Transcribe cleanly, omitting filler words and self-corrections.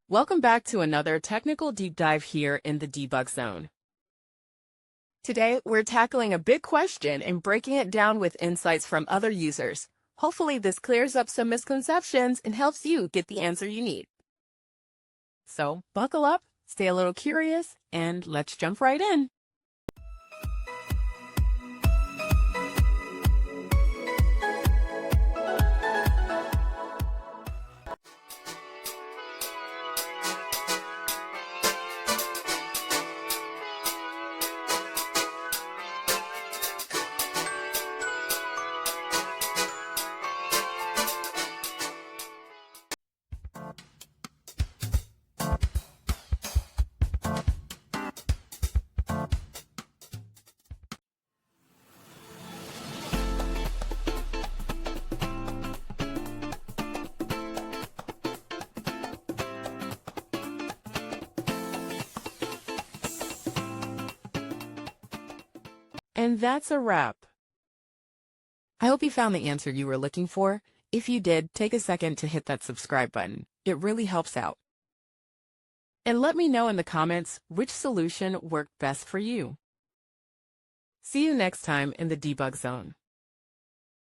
Welcome back to another technical deep dive here in the debug zone. Today, we're tackling a big question and breaking it down with insights from other users. Hopefully, this clears up some misconceptions and helps you get the answer you need. So, buckle up, stay a little curious, and let's jump right in. And that's a wrap. I hope you found the answer you were looking for. If you did, take a second to hit that subscribe button. It really helps out. And let me know in the comments which solution worked best for you. See you next time in the debug zone.